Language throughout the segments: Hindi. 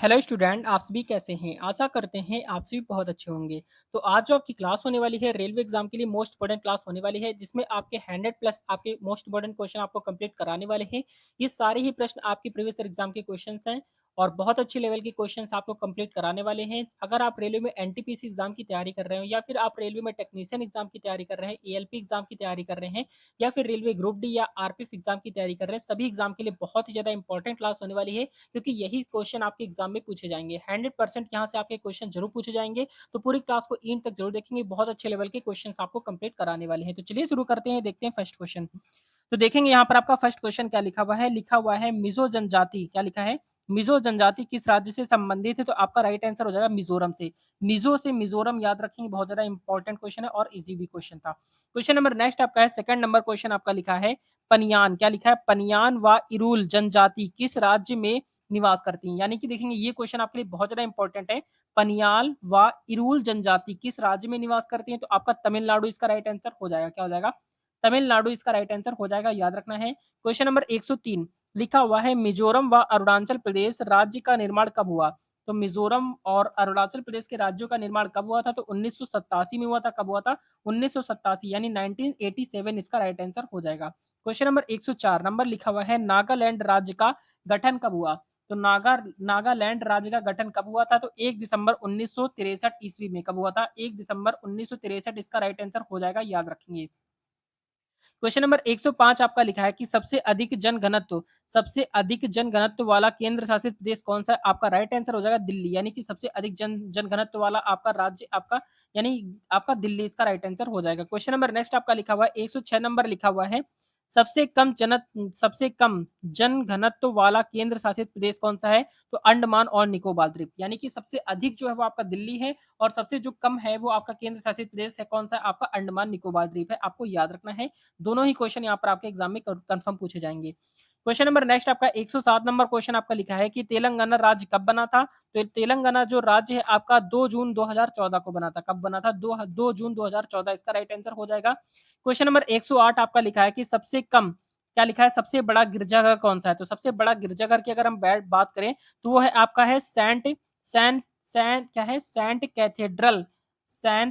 हेलो स्टूडेंट, आप सभी कैसे हैं? आशा करते हैं आप सभी बहुत अच्छे होंगे। तो आज जो आपकी क्लास होने वाली है रेलवे एग्जाम के लिए मोस्ट इम्पोर्टेंट क्लास होने वाली है, जिसमें आपके 100 प्लस आपके मोस्ट इम्पोर्टेंट क्वेश्चन आपको कंप्लीट कराने वाले हैं। ये सारे ही प्रश्न आपके प्रीवियस ईयर एग्जाम के क्वेश्चंस हैं और बहुत अच्छे लेवल के क्वेश्चंस आपको कंप्लीट कराने वाले हैं। अगर आप रेलवे में एनटीपीसी एग्जाम की तैयारी कर रहे हो या फिर आप रेलवे में टेक्नीशियन एग्जाम की तैयारी कर रहे हैं, एएलपी एग्जाम की तैयारी कर रहे हैं या फिर रेलवे ग्रुप डी या आरपीएफ एग्जाम की तैयारी कर रहे हैं, सभी एग्जाम के लिए बहुत ही ज्यादा इंपॉर्टेंट क्लास होने वाली है, क्योंकि यही क्वेश्चन आपके एग्जाम में पूछे जाएंगे। 100% यहाँ से आपके क्वेश्चन जरूर पूछे जाएंगे। तो पूरी क्लास को एंड तक जरूर देखेंगे, बहुत अच्छे लेवल के क्वेश्चन आपको कंप्लीट कराने वाले हैं। तो चलिए शुरू करते हैं, देखते हैं फर्स्ट क्वेश्चन। तो देखेंगे यहाँ पर आपका फर्स्ट क्वेश्चन क्या लिखा हुआ है मिजो जनजाति। क्या लिखा है? मिजो जनजाति किस राज्य से संबंधित है? तो आपका राइट आंसर हो जाएगा मिजोरम से। मिजो से मिजोरम याद रखेंगे, बहुत ज्यादा इंपॉर्टेंट क्वेश्चन है और इजी भी क्वेश्चन था। क्वेश्चन नंबर नेक्स्ट आपका है, सेकंड नंबर क्वेश्चन आपका लिखा है पनियान। क्या लिखा है? पनियान व इरुल जनजाति किस राज्य में निवास करती हैं? यानी कि देखेंगे ये क्वेश्चन आपके लिए बहुत ज्यादा इंपॉर्टेंट है। पनियाल व इरुल जनजाति किस राज्य में निवास करती हैं? तो आपका तमिलनाडु इसका राइट आंसर हो जाएगा। क्या हो जाएगा? तमिलनाडु इसका राइट आंसर हो जाएगा, याद रखना है। क्वेश्चन नंबर 103 लिखा हुआ है मिजोरम व अरुणाचल प्रदेश राज्य का निर्माण कब हुआ? तो मिजोरम और अरुणाचल प्रदेश के राज्यों का निर्माण कब हुआ था? तो 1987 में हुआ था। कब हुआ था? 1987 यानी 1987 इसका राइट आंसर हो जाएगा। क्वेश्चन नंबर 104 नंबर लिखा हुआ है नागालैंड राज्य का गठन कब हुआ? तो नागालैंड राज्य का गठन कब हुआ था? तो 1 दिसंबर 1963 ईस्वी में। कब हुआ था? 1 दिसंबर 1963 इसका राइट आंसर हो जाएगा, याद रखेंगे। क्वेश्चन नंबर 105 आपका लिखा है कि सबसे अधिक जन घनत्व वाला केंद्र शासित प्रदेश कौन सा है? आपका राइट आंसर हो जाएगा दिल्ली। यानी कि सबसे अधिक जन घनत्व वाला आपका राज्य आपका यानी आपका दिल्ली इसका राइट आंसर हो जाएगा। क्वेश्चन नंबर नेक्स्ट आपका लिखा हुआ है 106 नंबर लिखा हुआ है सबसे कम जन घनत्व वाला केंद्र शासित प्रदेश कौन सा है? तो अंडमान और निकोबार द्वीप। यानी कि सबसे अधिक जो है वो आपका दिल्ली है और सबसे जो कम है वो आपका केंद्र शासित प्रदेश है कौन सा है? आपका अंडमान निकोबार द्वीप है। आपको याद रखना है, दोनों ही क्वेश्चन यहाँ पर आपके एग्जाम में कंफर्म पूछे जाएंगे। क्वेश्चन नंबर नेक्स्ट आपका 107 नंबर क्वेश्चन आपका लिखा है कि तेलंगाना राज्य कब बना था? तो तेलंगाना जो राज्य है आपका 2 जून 2014 को बना था। कब बना था? 2 जून 2014 इसका राइट आंसर हो जाएगा। क्वेश्चन नंबर 108 आपका लिखा है कि सबसे कम क्या लिखा है? सबसे बड़ा गिरजाघर कौन सा है? तो सबसे बड़ा गिरजाघर की अगर हम बात करें तो वो है आपका है सेंट क्या है? सेंट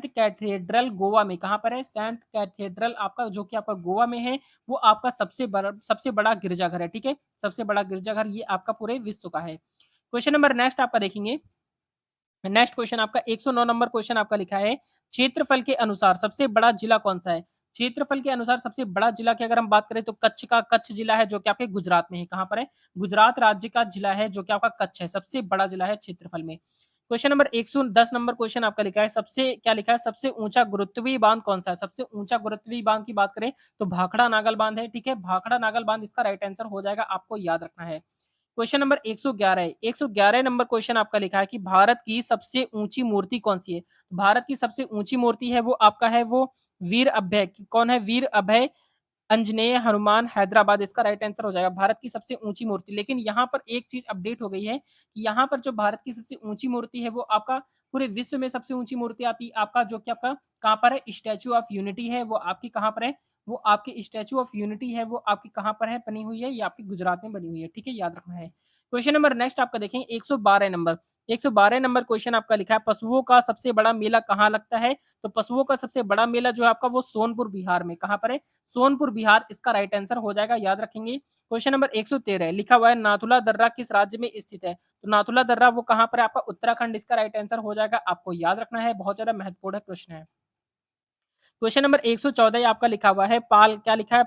कैथेड्रल गोवा में। कहां पर है? सेंट कैथेड्रल आपका जो कि आपका गोवा में है, वो आपका सबसे बड़ा गिरजाघर है। ठीक है, सबसे बड़ा गिरजाघर ये आपका पूरे विश्व का है। क्वेश्चन नंबर नेक्स्ट आपका देखेंगे, नेक्स्ट क्वेश्चन आपका 109 नंबर क्वेश्चन आपका लिखा है क्षेत्रफल के अनुसार सबसे बड़ा जिला कौन सा है? क्षेत्रफल के अनुसार सबसे बड़ा जिला की अगर हम बात करें तो कच्छ जिला है, जो कि आपके गुजरात में है। कहां पर है? गुजरात राज्य का जिला है जो कि आपका कच्छ है, सबसे बड़ा जिला है क्षेत्रफल में। क्वेश्चन नंबर 110 नंबर क्वेश्चन आपका लिखा है सबसे क्या लिखा है? सबसे ऊंचा गुरुत्वीय बांध कौन सा है? सबसे ऊंचा गुरुत्वीय बांध की बात करें तो भाखड़ा नागल बांध है। ठीक है, भाखड़ा नागल बांध इसका राइट आंसर हो जाएगा, आपको याद रखना है। क्वेश्चन नंबर 111 है, 111 नंबर क्वेश्चन आपका लिखा है कि भारत की सबसे ऊंची मूर्ति कौन सी है? भारत की सबसे ऊंची मूर्ति है वो आपका है वो वीर अभय। कौन है? वीर अभय अंजनेय हनुमान हैदराबाद इसका राइट आंसर हो जाएगा, भारत की सबसे ऊंची मूर्ति। लेकिन यहाँ पर एक चीज अपडेट हो गई है कि यहाँ पर जो भारत की सबसे ऊंची मूर्ति है वो आपका पूरे विश्व में सबसे ऊंची मूर्ति आती है आपका, जो कि आपका कहाँ पर है? स्टैचू ऑफ यूनिटी है वो आपकी कहाँ पर है? वो आपकी स्टैचू ऑफ यूनिटी है वो आपकी कहाँ पर है बनी हुई है? ये आपकी गुजरात में बनी हुई है। ठीक है, याद रखना है। क्वेश्चन नंबर नेक्स्ट आपका देखेंगे 112 नंबर, 112 नंबर क्वेश्चन आपका लिखा है पशुओं का सबसे बड़ा मेला कहाँ लगता है? तो पशुओं का सबसे बड़ा मेला जो है आपका वो सोनपुर बिहार में। कहां पर है? सोनपुर बिहार इसका राइट आंसर हो जाएगा, याद रखेंगे। क्वेश्चन नंबर 113 लिखा हुआ है नाथुला दर्रा किस राज्य में स्थित है? तो नाथुला दर्रा वो कहां पर है? आपका उत्तराखंड इसका राइट आंसर हो जाएगा, आपको याद रखना है, बहुत ज्यादा महत्वपूर्ण प्रश्न है। क्वेश्चन नंबर 114 आपका लिखा हुआ है पाल क्या लिखा है?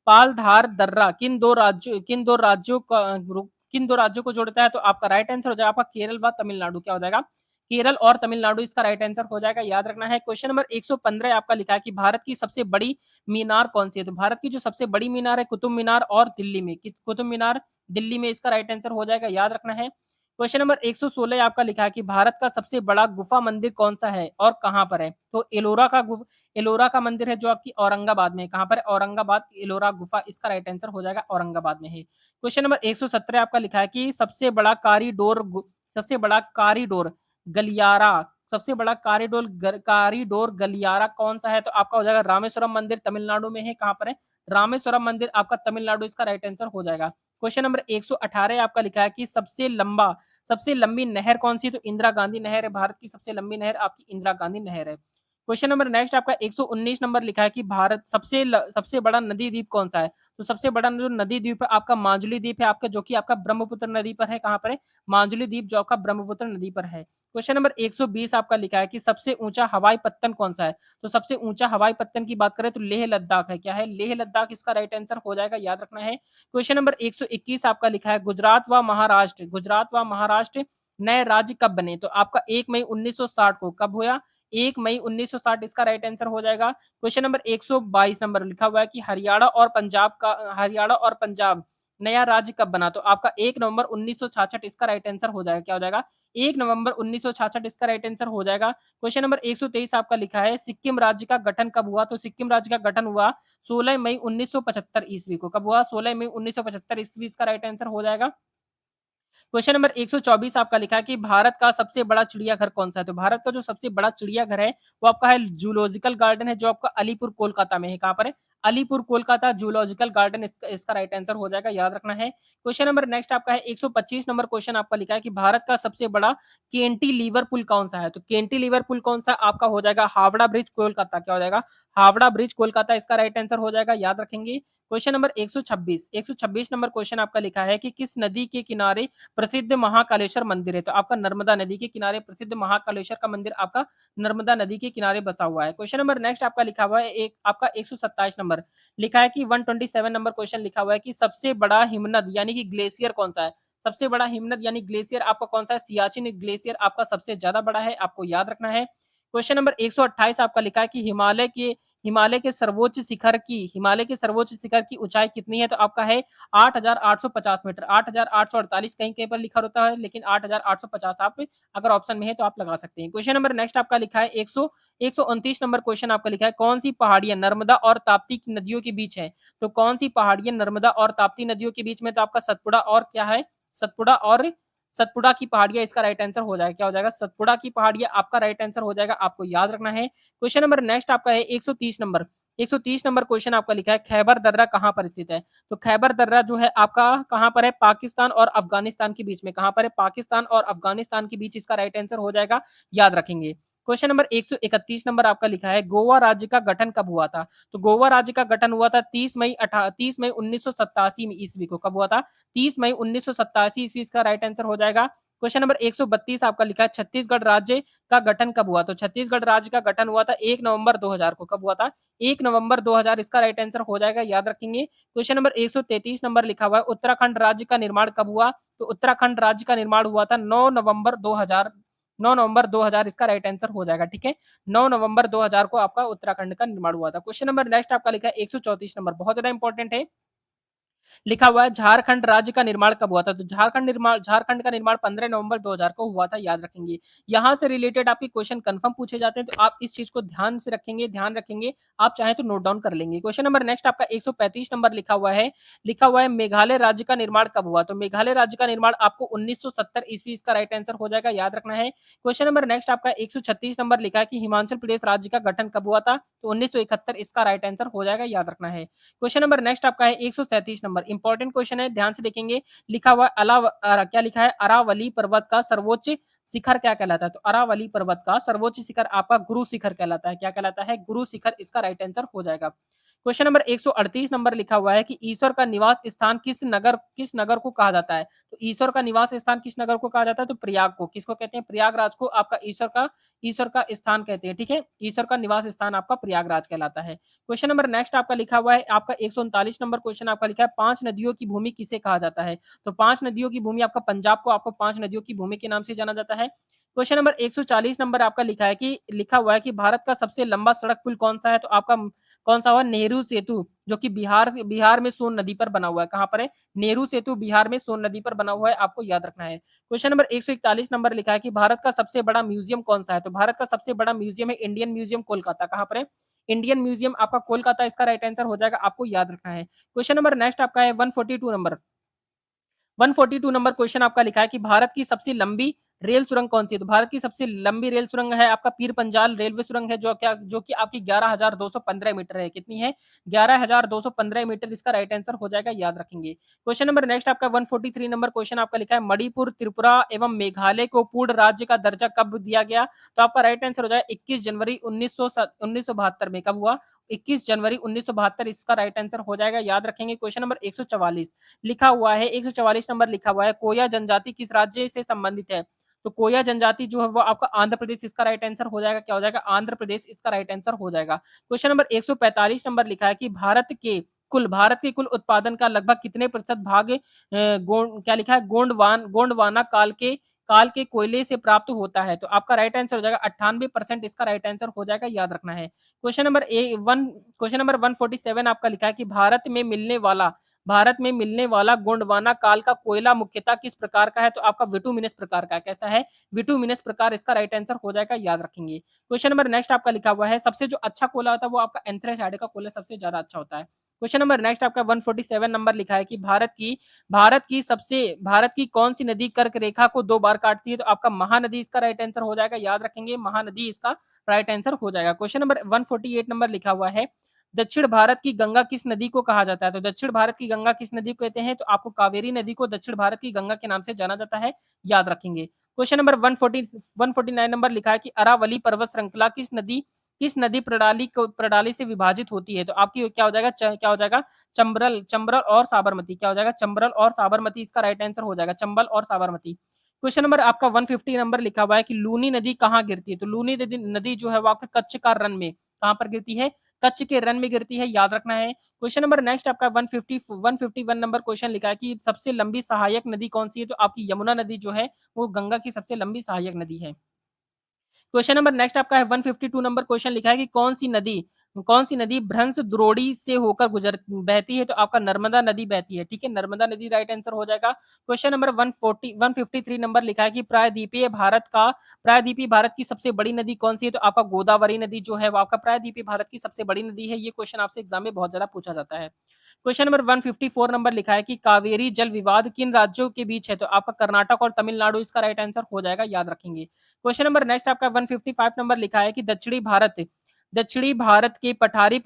पालधार दर्रा किन दो राज्यों को जोड़ता है? तो आपका राइट आंसर हो जाएगा आपका केरल व तमिलनाडु। क्या हो जाएगा? केरल और तमिलनाडु इसका राइट आंसर हो जाएगा, याद रखना है। क्वेश्चन नंबर 115 आपका लिखा है कि भारत की सबसे बड़ी मीनार कौन सी है? तो भारत की जो सबसे बड़ी मीनार है कुतुब मीनार और दिल्ली में, कुतुब मीनार दिल्ली में इसका राइट आंसर हो जाएगा, याद रखना है। क्वेश्चन नंबर 116 आपका लिखा है कि भारत का सबसे बड़ा गुफा मंदिर कौन सा है और कहां पर है? तो एलोरा का मंदिर है जो आपकी औरंगाबाद में है। कहां पर है? औरंगाबाद एलोरा गुफा इसका राइट आंसर हो जाएगा, औरंगाबाद में है। क्वेश्चन नंबर 117 आपका लिखा है कि सबसे बड़ा कॉरिडोर गलियारा कॉरिडोर गलियारा कौन सा है? तो आपका हो जाएगा रामेश्वरम मंदिर तमिलनाडु में है। कहां पर है? रामेश्वरम मंदिर आपका तमिलनाडु इसका राइट आंसर हो जाएगा। क्वेश्चन नंबर 118 आपका लिखा है कि सबसे लंबी नहर कौन सी है? तो इंदिरा गांधी नहर है, भारत की सबसे लंबी नहर आपकी इंदिरा गांधी नहर है। क्वेश्चन नंबर नेक्स्ट आपका 119 नंबर लिखा है कि भारत सबसे बड़ा नदी द्वीप कौन सा है? तो सबसे बड़ा जो नदी द्वीप है आपका माजुली द्वीप है आपका, जो कि आपका ब्रह्मपुत्र नदी पर है। कहां पर है? माजुली द्वीप जो आपका ब्रह्मपुत्र नदी पर है। क्वेश्चन नंबर 120 आपका लिखा है कि सबसे ऊंचा हवाई पत्तन कौन सा है? तो सबसे ऊंचा हवाई पत्तन की बात करें तो लेह लद्दाख है। क्या है? लेह लद्दाख इसका राइट आंसर हो जाएगा, याद रखना है। क्वेश्चन नंबर 121 आपका लिखा है गुजरात व महाराष्ट्र नए राज्य कब बने? तो आपका 1 मई 1960 को कब हुआ? 1 मई 1960 इसका राइट आंसर हो जाएगा। क्वेश्चन नंबर 122 नंबर लिखा हुआ है कि हरियाणा और पंजाब नया राज्य कब बना? तो आपका 1 नवंबर 1966 इसका राइट आंसर हो जाएगा। क्या हो जाएगा? 1 नवंबर 1966 इसका राइट आंसर हो जाएगा। क्वेश्चन नंबर 123 आपका लिखा है सिक्किम राज्य का गठन कब हुआ? तो सिक्किम राज्य का गठन हुआ 16 मई 1975 ईस्वी को। कब हुआ? 16 मई 1975 ईस्वी इसका राइट आंसर हो जाएगा। क्वेश्चन नंबर 124 आपका लिखा है कि भारत का सबसे बड़ा चिड़ियाघर कौन सा है? तो भारत का जो सबसे बड़ा चिड़ियाघर है वो आपका है जूलॉजिकल गार्डन है, जो आपका अलीपुर कोलकाता में है। कहां पर है? अलीपुर कोलकाता जूलॉजिकल गार्डन इसका राइट आंसर हो जाएगा, याद रखना है। क्वेश्चन नंबर नेक्स्ट आपका है 125 नंबर क्वेश्चन आपका लिखा है कि भारत का सबसे बड़ा कैंटिलीवर पुल कौन सा है? तो कैंटिलीवर पुल कौन सा आपका हो जाएगा? हावड़ा ब्रिज कोलकाता। क्या हो जाएगा? हावड़ा ब्रिज कोलकाता इसका राइट आंसर हो जाएगा, याद रखेंगे। क्वेश्चन नंबर 126 नंबर क्वेश्चन आपका लिखा है कि किस नदी के किनारे प्रसिद्ध महाकालेश्वर मंदिर है? तो आपका नर्मदा नदी के किनारे प्रसिद्ध महाकालेश्वर का मंदिर आपका नर्मदा नदी के किनारे बसा हुआ है। क्वेश्चन नंबर नेक्स्ट आपका लिखा हुआ है एक आपका 127 नंबर लिखा है कि 127 नंबर क्वेश्चन लिखा हुआ है कि सबसे बड़ा हिमनद यानी कि ग्लेशियर कौन सा है? सबसे बड़ा हिमनद यानी ग्लेशियर आपका कौन सा है? सियाचिन ग्लेशियर आपका सबसे ज्यादा बड़ा है, आपको याद रखना है। क्वेश्चन नंबर 128 आपका लिखा है कि हिमालय के सर्वोच्च शिखर की ऊंचाई कितनी है? तो आपका है 8,850 मीटर। 8,848 कहीं कहीं पर लिखा होता है, लेकिन 8,850 आप अगर ऑप्शन में है तो आप लगा सकते हैं। क्वेश्चन नंबर नेक्स्ट आपका लिखा है 129 नंबर क्वेश्चन आपका लिखा है कौन सी पहाड़ियां नर्मदा और ताप्ती की नदियों के बीच है? तो कौन सी पहाड़ियां नर्मदा और ताप्ती नदियों के बीच में? तो आपका सतपुड़ा और क्या है? सतपुड़ा और सतपुड़ा की पहाड़ियां इसका राइट आंसर हो जाएगा। क्या हो जाएगा? सतपुड़ा की पहाड़ियां आपका राइट आंसर हो जाएगा, आपको याद रखना है। क्वेश्चन नंबर नेक्स्ट आपका है 130 नंबर क्वेश्चन आपका लिखा है खैबर दर्रा कहां पर स्थित है? तो खैबर दर्रा जो है आपका कहां पर है? पाकिस्तान और अफगानिस्तान के बीच में। कहां पर है? पाकिस्तान और अफगानिस्तान के बीच इसका राइट आंसर हो जाएगा, याद रखेंगे। क्वेश्चन नंबर 131 नंबर आपका लिखा है गोवा राज्य का गठन कब हुआ था? तो गोवा राज्य का गठन हुआ था 30 मई 1987 में ईस्वी को। कब हुआ था? 30 मई 1987 ईस्वी इसका राइट आंसर हो जाएगा। क्वेश्चन नंबर 132 आपका लिखा है छत्तीसगढ़ राज्य का गठन कब हुआ? तो छत्तीसगढ़ राज्य का गठन हुआ था 1 नवंबर 2000 को। कब हुआ था? 1 नवंबर 2000 इसका राइट आंसर हो जाएगा, याद रखेंगे। क्वेश्चन नंबर 133 नंबर लिखा हुआ है उत्तराखंड राज्य का निर्माण कब हुआ? तो उत्तराखंड राज्य का निर्माण हुआ था 9 नवंबर 2000 इसका राइट आंसर हो जाएगा, ठीक है। 9 नवंबर 2000 को आपका उत्तराखंड का निर्माण हुआ था। क्वेश्चन नंबर नेक्स्ट आपका लिखा है 134 नंबर, बहुत ज्यादा इंपॉर्टेंट है। लिखा हुआ है झारखंड राज्य का निर्माण कब हुआ था? तो झारखंड का निर्माण 15 नवंबर 2000 को हुआ था, याद रखेंगे। यहां से रिलेटेड आपके क्वेश्चन कंफर्म पूछे जाते हैं, तो आप इस चीज को ध्यान रखेंगे। आप चाहे तो नोट डाउन कर लेंगे। क्वेश्चन नंबर नेक्स्ट आपका 135 नंबर लिखा हुआ है मेघालय राज्य का निर्माण कब हुआ? तो मेघालय राज्य का निर्माण आपको 1970 ईस्वी इसका राइट आंसर हो जाएगा, याद रखना है। क्वेश्चन नंबर नेक्स्ट आपका 136 नंबर लिखा है कि हिमाचल प्रदेश राज्य का गठन कब हुआ था? तो 1971 इसका राइट आंसर हो जाएगा, याद रखना है। क्वेश्चन नंबर नेक्स्ट आपका है 137 नंबर, इंपॉर्टेंट क्वेश्चन है, ध्यान से देखेंगे। लिखा हुआ क्या लिखा है? अरावली पर्वत का सर्वोच्च शिखर क्या कहलाता है? तो अरावली पर्वत का सर्वोच्च शिखर आपका गुरु शिखर कहलाता है। क्या कहलाता है? गुरु शिखर इसका राइट आंसर हो जाएगा। क्वेश्चन नंबर 138 नंबर लिखा हुआ है कि ईश्वर का निवास स्थान किस नगर को कहा जाता है? तो ईश्वर का निवास स्थान किस नगर को कहा जाता है? तो प्रयाग को। किसको कहते हैं? प्रयागराज को आपका ईश्वर का स्थान कहते हैं, ठीक है। ईश्वर का निवास स्थान आपका प्रयागराज कहलाता है। क्वेश्चन नंबर नेक्स्ट आपका लिखा हुआ है आपका 139 नंबर क्वेश्चन आपका लिखा है पांच नदियों की भूमि किसे कहा जाता है? तो पांच नदियों की भूमि आपका पंजाब को आपको पांच नदियों की भूमि के नाम से जाना जाता है। क्वेश्चन नंबर 140 नंबर आपका लिखा हुआ है कि भारत का सबसे लंबा सड़क पुल कौन सा है? तो आपका कौन सा हुआ? नेहरू सेतु, जो कि बिहार में सोन नदी पर बना हुआ है। कहां पर है? नेहरू सेतु बिहार में सोन नदी पर बना हुआ है, आपको याद रखना है। क्वेश्चन नंबर 141 नंबर लिखा है कि भारत का सबसे बड़ा म्यूजियम कौन सा है? तो भारत का सबसे बड़ा म्यूजियम है इंडियन म्यूजियम कोलकाता। कहां पर है? इंडियन म्यूजियम आपका कोलकाता इसका राइट आंसर हो जाएगा, आपको याद रखना है। क्वेश्चन नंबर नेक्स्ट आपका है 142 नंबर क्वेश्चन आपका लिखा है कि भारत की सबसे लंबी रेल सुरंग कौन सी है? तो भारत की सबसे लंबी रेल सुरंग है आपका पीर पंजाल रेलवे सुरंग है, जो कि आपकी 11,215 मीटर है। कितनी है? 11,215 मीटर इसका राइट आंसर हो जाएगा, याद रखेंगे। क्वेश्चन नंबर नेक्स्ट आपका 143 नंबर क्वेश्चन आपका लिखा है, मणिपुर, त्रिपुरा एवं मेघालय को पूर्ण राज्य का दर्जा कब दिया गया? तो आपका राइट आंसर हो जाएगा 21 जनवरी 1972 में। कब हुआ? 21 जनवरी 1972 इसका राइट आंसर हो जाएगा, याद रखेंगे। क्वेश्चन नंबर 144 लिखा हुआ है, 144 नंबर लिखा हुआ है, कोया जनजाति किस राज्य से संबंधित है? तो कोया जनजाति जो है वो आपका आंध्र प्रदेश इसका राइट आंसर हो जाएगा। क्या हो जाएगा? आंध्र प्रदेश इसका राइट आंसर हो जाएगा। क्वेश्चन नंबर 145 नंबर लिखा है कि भारत के कुल उत्पादन का लगभग कितने प्रतिशत भाग क्या लिखा है, गोंडवाना काल के कोयले से प्राप्त होता है? तो आपका राइट आंसर हो जाएगा 98% इसका राइट आंसर हो जाएगा, याद रखना है। क्वेश्चन नंबर 147 आपका लिखा है कि भारत में मिलने वाला गोंडवाना काल का कोयला मुख्यतः किस प्रकार का है? तो आपका विटुमिनस प्रकार का है। कैसा है? विटुमिनस प्रकार इसका राइट आंसर हो जाएगा, याद रखेंगे। क्वेश्चन नंबर नेक्स्ट आपका लिखा हुआ है, सबसे जो अच्छा कोयला होता है वो आपका एंथ्रेसाइड का कोयला सबसे ज्यादा अच्छा होता है। क्वेश्चन नंबर नेक्स्ट आपका 147 नंबर लिखा है कि भारत की कौन सी नदी कर्क रेखा को 2 बार काटती है? तो आपका महानदी इसका राइट आंसर हो जाएगा, याद रखेंगे। महानदी इसका राइट आंसर हो जाएगा। क्वेश्चन नंबर 148 नंबर लिखा हुआ है, दक्षिण भारत की गंगा किस नदी को कहा जाता है? तो दक्षिण भारत की गंगा किस नदी को कहते हैं? तो आपको कावेरी नदी को दक्षिण भारत की गंगा के नाम से जाना जाता है, याद रखेंगे। क्वेश्चन नंबर 149 नंबर लिखा है कि अरावली पर्वत श्रृंखला किस नदी प्रणाली से विभाजित होती है? तो आपकी क्या हो जाएगा? क्या हो जाएगा? चंबल और साबरमती। क्या हो जाएगा? चंबल और साबरमती इसका राइट आंसर हो जाएगा, चंबल और साबरमती। क्वेश्चन नंबर आपका 150 नंबर लिखा हुआ है कि लूनी नदी कहाँ गिरती है? तो लूनी नदी जो है वो आपके कच्छ का रन में कहां पर गिरती है? कच्छ के रन में गिरती है, याद रखना है। क्वेश्चन नंबर नेक्स्ट आपका 151 नंबर क्वेश्चन लिखा है कि सबसे लंबी सहायक नदी कौन सी है? तो आपकी यमुना नदी जो है वो गंगा की सबसे लंबी सहायक नदी है। क्वेश्चन नंबर नेक्स्ट आपका है 152 नंबर क्वेश्चन लिखा है कि कौन सी नदी भ्रंश द्रोणी से होकर गुजर बहती है? तो आपका नर्मदा नदी बहती है, ठीक है, नर्मदा नदी राइट आंसर हो जाएगा। क्वेश्चन नंबर 153 नंबर लिखा है कि प्रायद्वीपीय भारत की सबसे बड़ी नदी कौन सी है? तो आपका गोदावरी नदी जो है वो आपका प्रायद्वीपीय भारत की सबसे बड़ी नदी है। ये क्वेश्चन आपसे एग्जाम में बहुत ज्यादा पूछा जाता है। क्वेश्चन नंबर 154 नंबर लिखा है कि कावेरी जल विवाद किन राज्यों के बीच है? तो आपका कर्नाटक और तमिलनाडु इसका राइट आंसर हो जाएगा, याद रखेंगे। क्वेश्चन नंबर नेक्स्ट आपका 155 नंबर लिखा है कि दक्षिणी भारत के पठारी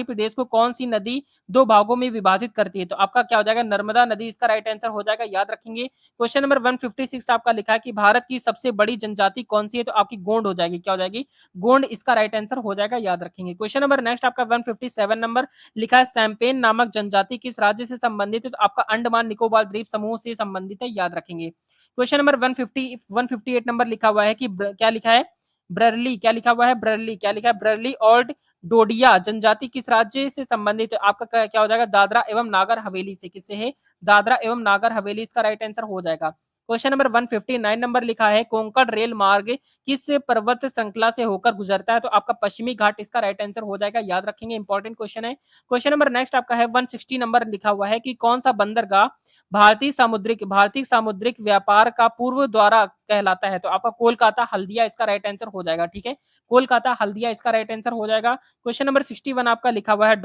प्रदेश को कौन सी नदी 2 भागों में विभाजित करती है? तो आपका क्या हो जाएगा? नर्मदा नदी इसका राइट आंसर हो जाएगा, याद रखेंगे। क्वेश्चन नंबर 156 आपका लिखा है कि भारत की सबसे बड़ी जनजाति कौन सी है? तो आपकी गोंड हो जाएगी। क्या हो जाएगी? गोंड इसका राइट आंसर हो जाएगा, याद रखेंगे। क्वेश्चन नंबर नेक्स्ट आपका 157 नंबर लिखा है, सैंपेन नामक जनजाति किस राज्य से संबंधित है? तो आपका अंडमान निकोबार द्वीप समूह से संबंधित है, याद रखेंगे। क्वेश्चन नंबर 158 नंबर लिखा हुआ है कि क्या लिखा है? ब्ररली। क्या लिखा हुआ है? ब्ररली। क्या लिखा है? ब्ररली और डोडिया जनजाति किस राज्य से संबंधित है? आपका क्या हो जाएगा? दादरा एवं नागर हवेली से। किससे है? दादरा एवं नागर हवेली इसका राइट आंसर हो जाएगा। क्वेश्चन नंबर 159 नंबर लिखा है, कोंकण रेल मार्ग किस पर्वत श्रृंखला से होकर गुजरता है? तो आपका पश्चिमी घाट इसका राइट आंसर हो जाएगा, याद रखेंगे, इंपॉर्टेंट क्वेश्चन है। क्वेश्चन नंबर नेक्स्ट आपका है 160 नंबर लिखा हुआ है कि कौन सा बंदरगाह भारतीय सामुद्रिक व्यापार का पूर्व द्वारा कहलाता है? तो आपका कोलकाता हल्दिया इसका राइट आंसर हो जाएगा, ठीक है, कोलकाता हल्दिया इसका राइट आंसर हो जाएगा। क्वेश्चन नंबर 61 आपका लिखा हुआ है,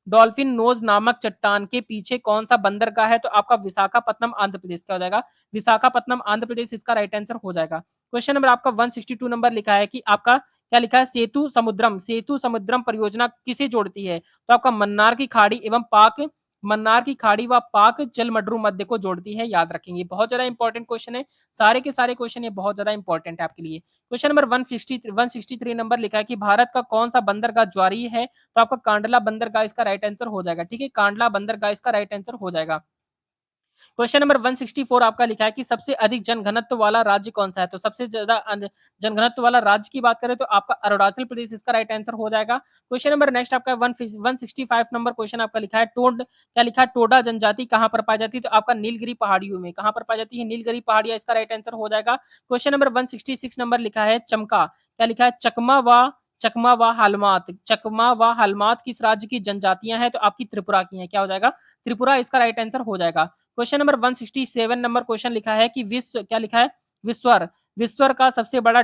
डॉल्फिन नोज नामक चट्टान के पीछे कौन सा बंदरगाह है? तो आपका विशाखापट्टनम आंध्र प्रदेश। क्या हो जाएगा? विशाखापट्टनम आंध्र प्रदेश इसका राइट आंसर हो जाएगा। क्वेश्चन नंबर आपका 162 नंबर लिखा है कि आपका क्या लिखा है? सेतु समुद्रम परियोजना किसे जोड़ती है? तो आपका मन्नार की खाड़ी व पाक जलमड्रू मध्य को जोड़ती है, याद रखेंगे। बहुत ज्यादा इंपॉर्टेंट क्वेश्चन है, सारे के सारे क्वेश्चन ये बहुत ज्यादा इंपॉर्टेंट है आपके लिए। क्वेश्चन नंबर 163 नंबर लिखा है कि भारत का कौन सा बंदरगाह ज्वारी है? तो आपका कांडला बंदरगाह इसका राइट आंसर हो जाएगा, ठीक है, कांडला बंदरगाह इसका राइट आंसर हो जाएगा। क्वेश्चन नंबर 164 आपका लिखा है कि सबसे अधिक जनघनत्व वाला राज्य कौन सा है? तो सबसे ज्यादा जनघनत्व वाला राज्य की बात करें तो आपका अरुणाचल प्रदेश इसका राइट आंसर हो जाएगा। क्वेश्चन नंबर नेक्स्ट आपका 165 नंबर क्वेश्चन आपका लिखा है, क्या लिखा है? टोडा जनजाति कहां पर पाई जाती है? तो आपका नीलगिरी पहाड़ियों में। कहां पर पाई जाती है? नीलगिरी पहाड़ियां इसका राइट आंसर हो जाएगा। क्वेश्चन नंबर 166 नंबर लिखा है, चमका। क्या लिखा है? चकमा व हलमात किस राज्य की जनजातियां हैं? तो आपकी त्रिपुरा की हैं। क्या हो जाएगा? त्रिपुरा इसका राइट आंसर हो जाएगा। क्वेश्चन नंबर 167 नंबर क्वेश्चन लिखा है कि विश्व। क्या लिखा है? विश्वर। विश्वर का सबसे बड़ा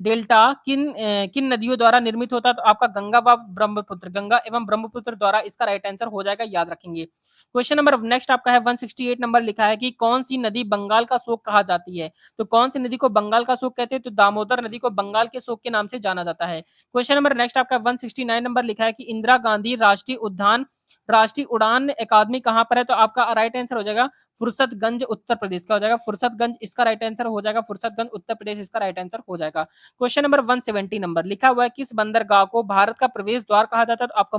डेल्टा किन नदियों द्वारा निर्मित होता है? तो आपका गंगा व ब्रह्मपुत्र, गंगा एवं ब्रह्मपुत्र द्वारा इसका राइट आंसर हो जाएगा, याद रखेंगे। क्वेश्चन नंबर नेक्स्ट आपका है 168 नंबर लिखा है कि कौन सी नदी बंगाल का शोक कहा जाती है? तो कौन सी नदी को बंगाल का शोक कहते हैं? तो दामोदर नदी को बंगाल के शोक के नाम से जाना जाता है। क्वेश्चन नंबर नेक्स्ट आपका 169 नंबर लिखा है कि इंदिरा गांधी राष्ट्रीय उद्यान राष्ट्रीय उड़ान अकादमी कहाँ पर है? तो आपका राइट आंसर हो जाएगा फुर्सतगंज उत्तर प्रदेश का हो जाएगा, फुर्सतगंज इसका राइट आंसर हो जाएगा, फुर्सतगंज उत्तर प्रदेश इसका राइट आंसर हो जाएगा। क्वेश्चन नंबर 170 नंबर लिखा हुआ है किस बंदरगाह को भारत का प्रवेश द्वार कहा जाता है? तो आपका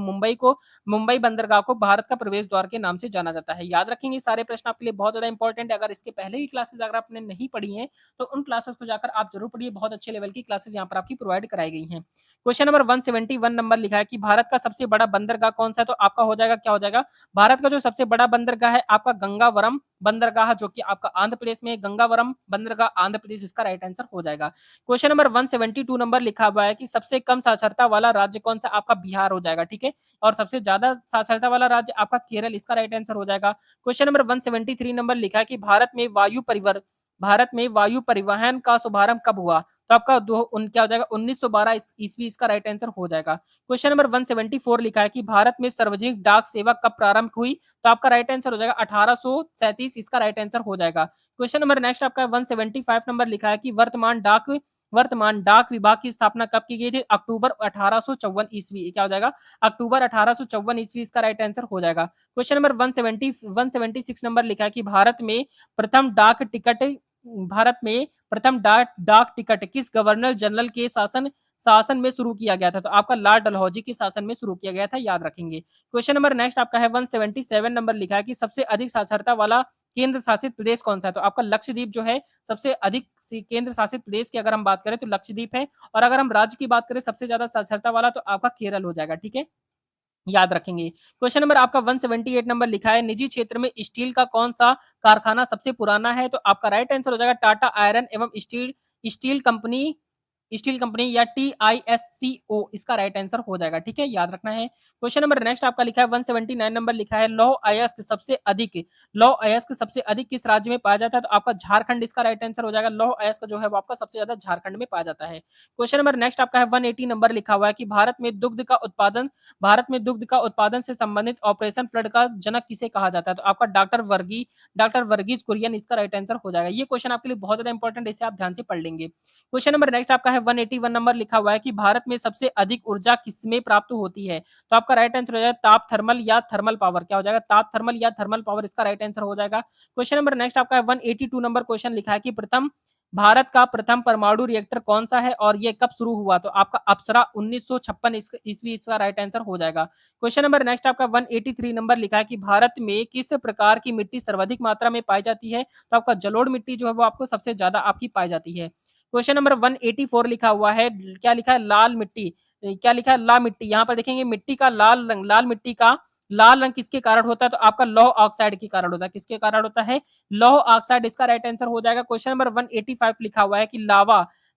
मुंबई बंदरगाह को भारत का प्रवेश द्वार के नाम से जाना जाता है। याद रखेंगे सारे प्रश्न आपके लिए बहुत ज्यादा इंपॉर्टेंट है। अगर इसके पहले की क्लासेस अगर आपने नहीं पढ़ी है तो उन क्लासेस को जाकर आप जरूर पढ़िए, बहुत अच्छे लेवल की क्लासेस यहाँ पर आपकी प्रोवाइड कराई गई हैं। क्वेश्चन नंबर 171 नंबर लिखा है कि भारत का सबसे बड़ा बंदरगाह कौन सा है? तो आपका हो जाएगा क्या हो जाएगा, भारत का जो सबसे बड़ा बंदरगाह है आपका गंगावरम बंदरगाह, जो कि आपका आंध्र प्रदेश में गंगावरम बंदरगाह आंध्र प्रदेश इसका राइट आंसर हो जाएगा। क्वेश्चन नंबर 172 नंबर लिखा हुआ है कि सबसे कम साक्षरता वाला राज्य कौन सा? आपका बिहार हो जाएगा, ठीक है। और सबसे ज्यादा साक्षरता वाला राज्य आपका केरल, इसका राइट आंसर हो जाएगा। क्वेश्चन नंबर 173 नंबर लिखा है कि भारत में वायु परिवहन का शुभारंभ कब हुआ? तो आपका क्या हो जाएगा 1912 ईस्वी इसका राइट आंसर हो जाएगा। क्वेश्चन नंबर 174 लिखा है कि भारत में सार्वजनिक डाक सेवा कब प्रारंभ हुई? तो आपका राइट आंसर हो जाएगा 1837 इसका राइट आंसर हो जाएगा। क्वेश्चन नंबर नेक्स्ट आपका 175 नंबर लिखा है कि वर्तमान डाक विभाग की स्थापना कब की गई थी? अक्टूबर 1854 ईस्वी, क्या हो जाएगा अक्टूबर 1854 ईस्वी इसका राइट आंसर हो जाएगा। क्वेश्चन नंबर 176 नंबर लिखा है कि प्रथम डाक टिकट भारत में प्रथम डाक टिकट किस गवर्नर जनरल के शासन में शुरू किया गया था? तो आपका लॉर्ड डलहौजी के शासन में शुरू किया गया था, याद रखेंगे। क्वेश्चन नंबर नेक्स्ट आपका है 177 नंबर लिखा है कि सबसे अधिक साक्षरता वाला केंद्र शासित प्रदेश कौन सा है? तो आपका लक्षद्वीप जो है सबसे अधिक केंद्र शासित प्रदेश की अगर हम बात करें तो लक्षद्वीप है। और अगर हम राज्य की बात करें सबसे ज्यादा साक्षरता वाला तो आपका केरल हो जाएगा, ठीक है, याद रखेंगे। क्वेश्चन नंबर आपका 178 नंबर लिखा है निजी क्षेत्र में स्टील का कौन सा कारखाना सबसे पुराना है? तो आपका राइट आंसर हो जाएगा टाटा आयरन एवं स्टील कंपनी स्टील कंपनी या TISCO इसका राइट आंसर हो जाएगा, ठीक है, याद रखना है। क्वेश्चन नंबर नेक्स्ट आपका लिखा है 179 नंबर लिखा है लौह अयस्क सबसे अधिक किस राज्य में पाया जाता है? तो आपका झारखंड इसका राइट आंसर हो जाएगा। लौह अयस्क जो है वो आपका सबसे ज्यादा झारखंड में पाया जाता है। क्वेश्चन नंबर नेक्स्ट आपका है 180 नंबर लिखा हुआ है कि भारत में दुग्ध का उत्पादन से संबंधित ऑपरेशन फ्लड का जनक किसे कहा जाता है? तो आपका डॉक्टर वर्गीज कुरियन इसका राइट आंसर हो जाएगा। ये क्वेश्चन आपके लिए बहुत ज्यादा इंपॉर्टेंट है, इसे आप ध्यान से पढ़ लेंगे। क्वेश्चन नंबर नेक्स्ट आपका है 181 नंबर लिखा हुआ है कि भारत में सबसे अधिक ऊर्जा किसमें प्राप्त होती है? तो आपका राइट आंसर हो जाएगा ताप थर्मल या थर्मल पावर, क्या हो जाएगा ताप थर्मल या थर्मल पावर इसका राइट आंसर हो जाएगा। क्वेश्चन नंबर नेक्स्ट आपका है 182 नंबर क्वेश्चन लिखा है कि भारत का प्रथम परमाणु रिएक्टर कौन सा है और ये कब शुरू हुआ? तो आपका अप्सरा 1956 ईस्वी इसका राइट आंसर हो जाएगा। क्वेश्चन नंबर नेक्स्ट आपका 183 नंबर लिखा है कि भारत में किस प्रकार की मिट्टी सर्वाधिक मात्रा में पाई जाती है? तो आपका जलोढ़ मिट्टी जो है वो आपको सबसे ज्यादा आपकी पाई जाती है। क्वेश्चन नंबर 184 लिखा हुआ है, क्या लिखा है लाल मिट्टी, क्या लिखा है ला मिट्टी, यहाँ पर देखेंगे मिट्टी का लाल मिट्टी का लाल रंग किसके कारण होता है? तो आपका लौह ऑक्साइड के कारण होता है। किसके कारण होता है? लौह ऑक्साइड इसका राइट आंसर हो जाएगा। क्वेश्चन नंबर 185 लिखा हुआ है कि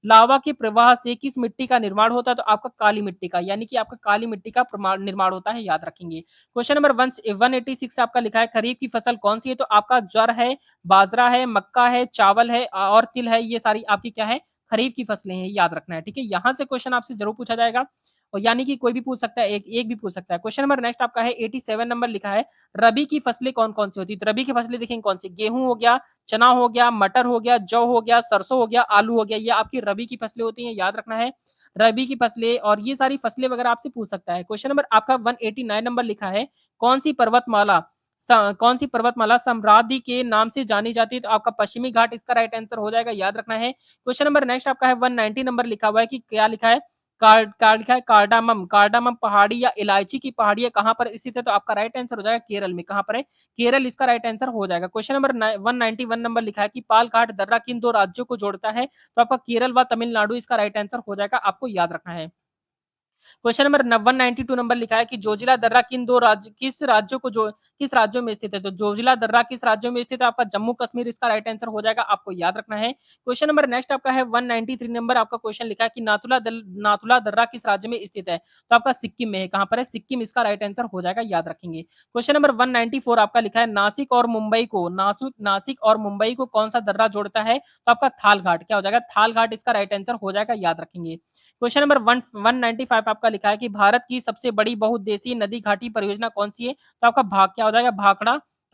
लावा के प्रवाह से किस मिट्टी का निर्माण होता है? तो आपका काली मिट्टी का, यानी कि आपका काली मिट्टी का निर्माण होता है, याद रखेंगे। क्वेश्चन नंबर 186 आपका लिखा है खरीफ की फसल कौन सी है? तो आपका ज्वार है, बाजरा है, मक्का है, चावल है और तिल है, ये सारी आपकी क्या है खरीफ की फसलें हैं, याद रखना है, ठीक है। यहां से क्वेश्चन आपसे जरूर पूछा जाएगा और यानी कि कोई भी पूछ सकता है, एक एक भी पूछ सकता है। क्वेश्चन नंबर नेक्स्ट आपका है 87 नंबर लिखा है रबी की फसलें कौन कौन सी होती है? तो रबी की फसलें देखेंगे कौन सी, गेहूं हो गया, चना हो गया, मटर हो गया, जौ हो गया, सरसों हो गया, आलू हो गया, ये आपकी रबी की फसलें होती हैं, याद रखना है रबी की फसलें। और ये सारी फसलें वगैरह आपसे पूछ सकता है। क्वेश्चन नंबर आपका 189 नंबर लिखा है कौन सी पर्वतमाला सम्रादि के नाम से जानी जाती है? तो आपका पश्चिमी घाट इसका राइट आंसर हो जाएगा, याद रखना है। क्वेश्चन नंबर नेक्स्ट आपका है 190 नंबर लिखा हुआ है कि क्या लिखा है लिखा है कार्डामम पहाड़ी या इलायची की पहाड़ी कहां पर स्थित है? तो आपका राइट आंसर हो जाएगा केरल में। कहां पर है? केरल इसका राइट आंसर हो जाएगा। क्वेश्चन नंबर 191 नंबर लिखा है कि पालघाट दर्रा किन दो राज्यों को जोड़ता है? तो आपका केरल व तमिलनाडु इसका राइट आंसर हो जाएगा, आपको याद रखना है। क्वेश्चन नंबर 192 नंबर लिखा है कि जोजिला दर्रा किस राज्यों को जो किस राज्यों में स्थित है। तो जोजिला दर्रा किस राज्यों में स्थित है? आपका जम्मू कश्मीर इसका राइट आंसर हो जाएगा, आपको याद रखना है। क्वेश्चन नंबर नेक्स्ट आपका है 193 नंबर आपका क्वेश्चन लिखा है कि नाथुला दर्रा किस राज्य में स्थित है? तो आपका सिक्किम में है। कहां पर है? सिक्किम इसका राइट आंसर हो जाएगा, याद रखेंगे। क्वेश्चन नंबर 194 आपका लिखा है नासिक और मुंबई को कौन सा दर्रा जोड़ता है? तो आपका थाल घाट क्या हो जाएगा? थाल घाट इसका राइट आंसर हो जाएगा, याद रखेंगे। क्वेश्चन नंबर 195 आपका लिखा है कि भारत की सबसे बड़ी बहुउद्देशीय नदी घाटी परियोजना कौन सी है? तो आपका भाग क्या हो जाएगा?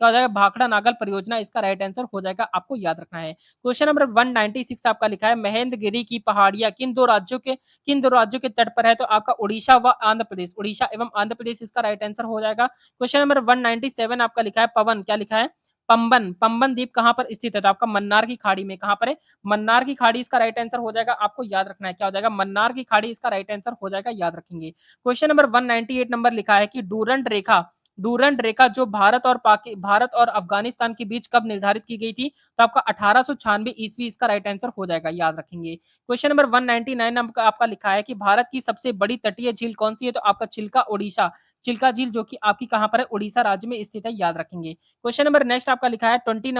क्या हो जाएगा? भाखड़ा नागल परियोजना इसका राइट आंसर हो जाएगा, आपको याद रखना है। क्वेश्चन नंबर 196 आपका लिखा है महेंद्रगिरी की पहाड़ियां किन दो राज्यों के तट पर है? तो आपका उड़ीसा व आंध्र प्रदेश, उड़ीसा एवं आंध्र प्रदेश इसका राइट आंसर हो जाएगा। क्वेश्चन नंबर 197 आपका लिखा है पवन क्या लिखा है? पंबन द्वीप कहां पर स्थित है? तो आपका मन्नार की खाड़ी में। कहां पर है? मन्नार की खाड़ी इसका राइट आंसर हो जाएगा, आपको याद रखना है। क्या हो जाएगा? मन्नार की खाड़ी इसका राइट आंसर हो जाएगा, याद रखेंगे। क्वेश्चन नंबर 198 नंबर लिखा है कि डूरंड रेखा जो भारत और अफगानिस्तान के बीच कब निर्धारित की गई थी? तो आपका 1896 ईस्वी इसका राइट आंसर हो जाएगा, याद रखेंगे। क्वेश्चन नंबर 199 आपका लिखा है कि भारत की सबसे बड़ी तटीय झील कौन सी है? तो आपका चिल्का झील जो कि आपकी कहां पर है? उड़ीसा राज्य में स्थित है, याद रखेंगे। क्वेश्चन नंबर नेक्स्ट आपका लिखा है 200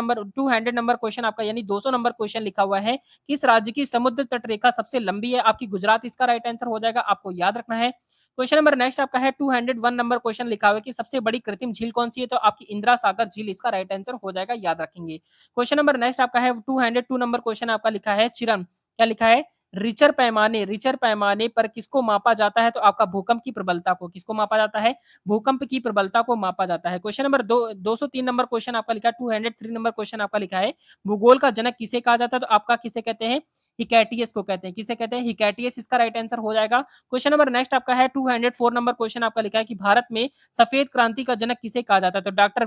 नंबर क्वेश्चन आपका यानी 200 नंबर क्वेश्चन लिखा हुआ है। किस राज्य की समुद्र तट रेखा सबसे लंबी है? आपकी गुजरात इसका राइट आंसर हो जाएगा, आपको याद रखना है। क्वेश्चन नंबर नेक्स्ट आपका है 201 नंबर क्वेश्चन लिखा हुआ है कि सबसे बड़ी कृत्रिम झील कौन सी है? तो आपकी इंदिरा सागर झील इसका राइट आंसर हो जाएगा, याद रखेंगे। क्वेश्चन नंबर नेक्स्ट आपका है 202 नंबर क्वेश्चन आपका लिखा है चिरन क्या लिखा है? रिचर पैमाने पर किसको मापा जाता है? तो आपका भूकंप की प्रबलता को। किसको मापा जाता है? भूकंप की प्रबलता को मापा जाता है। क्वेश्चन नंबर 203 नंबर क्वेश्चन आपका लिखा है 203 नंबर क्वेश्चन आपका लिखा है भूगोल का जनक किसे कहा जाता है? तो आपका किसे कहते हैं? हिकैटियस को कहते हैं। किसे कहते हैं? हिकैटियस इसका राइट आंसर हो जाएगा। क्वेश्चन नंबर नेक्स्ट आपका है 204 नंबर क्वेश्चन आपका लिखा है कि भारत में सफेद क्रांति का जनक किसे कहा जाता है? तो डॉक्टर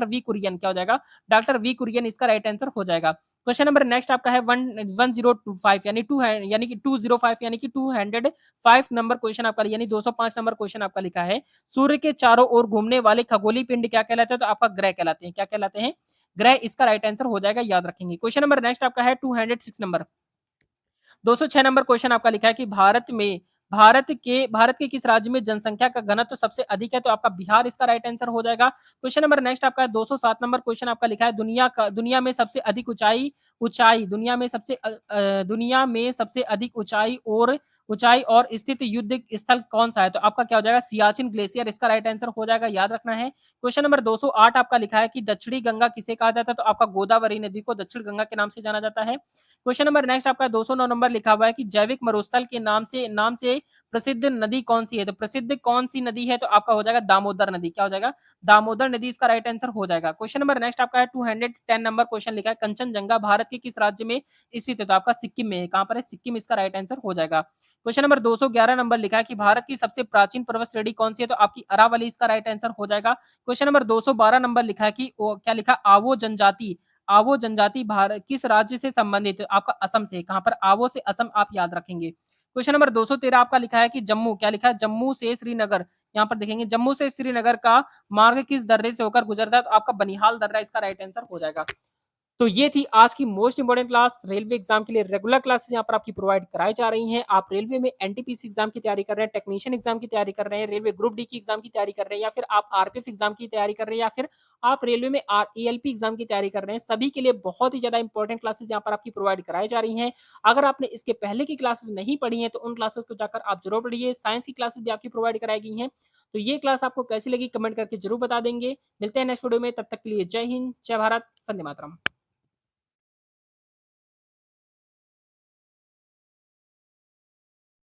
वी कुरियन क्या हो जाएगा? डॉक्टर वी कुरियन इसका राइट आंसर हो जाएगा। क्वेश्चन नंबर नेक्स्ट आपका है 1025 यानी कि 205 यानी कि 205 नंबर क्वेश्चन आपका यानी 205 नंबर क्वेश्चन आपका लिखा है सूर्य के चारों ओर घूमने वाले खगोलीय पिंड क्या कहलाते हैं? तो आपका ग्रह कहलाते हैं। क्या कहलाते हैं? ग्रह इसका राइट आंसर हो जाएगा, याद रखेंगे। क्वेश्चन नंबर नेक्स्ट आपका है 206 नंबर 206 नंबर क्वेश्चन आपका लिखा है कि भारत के किस राज्य में जनसंख्या का घनत्व सबसे अधिक है? तो आपका बिहार इसका राइट आंसर हो जाएगा। क्वेश्चन नंबर नेक्स्ट आपका 207 नंबर क्वेश्चन आपका लिखा है दुनिया में सबसे अधिक ऊंचाई दुनिया में सबसे अधिक ऊंचाई और स्थित युद्ध स्थल कौन सा है? तो आपका क्या हो जाएगा? सियाचिन ग्लेशियर इसका राइट आंसर हो जाएगा, याद रखना है। क्वेश्चन नंबर 208 आपका लिखा है कि दक्षिणी गंगा किसे कहा जाता है? तो आपका गोदावरी नदी को दक्षिण गंगा के नाम से जाना जाता है। क्वेश्चन नंबर नेक्स्ट आपका 209 नंबर लिखा हुआ है कि जैविक मरुस्थल के नाम से प्रसिद्ध नदी कौन सी है? तो प्रसिद्ध कौन सी नदी है? तो आपका हो जाएगा दामोदर नदी। क्या हो जाएगा? दामोदर नदी इसका राइट आंसर हो जाएगा। क्वेश्चन नंबर नेक्स्ट आपका है 210 नंबर क्वेश्चन लिखा है कंचनजंगा भारत के किस राज्य में स्थित है? तो आपका सिक्किम में है। कहां पर है? सिक्किम इसका राइट आंसर हो जाएगा। क्वेश्चन नंबर 211 नंबर लिखा है कि भारत की सबसे प्राचीन पर्वत श्रेणी कौन सी है? तो आपकी अरावली इसका राइट आंसर हो जाएगा। क्वेश्चन नंबर 212 नंबर लिखा है कि क्या लिखा? आवो जनजाति भारत किस राज्य से संबंधित? आपका असम से। कहां पर? आवो से असम, आप याद रखेंगे। क्वेश्चन नंबर 213 आपका लिखा है कि जम्मू क्या लिखा है? जम्मू से श्रीनगर, यहाँ पर देखेंगे जम्मू से श्रीनगर का मार्ग किस दर्रे से होकर गुजरता है? तो आपका बनिहाल दर्रा इसका राइट आंसर हो जाएगा। तो ये थी आज की most important class. Railway exam के लिए रेगुलर क्लासेस यहाँ पर आपकी प्रोवाइड कराई जा रही हैं। आप रेलवे में एनटीपीसी एग्जाम की तैयारी कर रहे हैं, टेक्नीशियन एग्जाम की तैयारी कर रहे हैं, रेलवे ग्रुप डी की एग्जाम की तैयारी कर रहे हैं, या फिर आप आरपीएफ एग्जाम की तैयारी कर रहे हैं, या फिर आप रेलवे में एएलपी एग्जाम की तैयारी कर रहे हैं, सभी के लिए बहुत ही ज्यादा इंपॉर्टेंट क्लासेस यहाँ पर आपकी प्रोवाइड कराई जा रही हैं। अगर आपने इसके पहले की क्लासेस नहीं पढ़ी हैं तो उन क्लासेस को जाकर आप जरूर पढ़िए। साइंस की क्लासेस भी आपकी प्रोवाइड कराई गई हैं। तो ये क्लास आपको कैसी लगी कमेंट करके जरूर बता देंगे। मिलते हैं नेक्स्ट वीडियो में, तब तक के लिए जय हिंद, जय भारत, वंदे मातरम।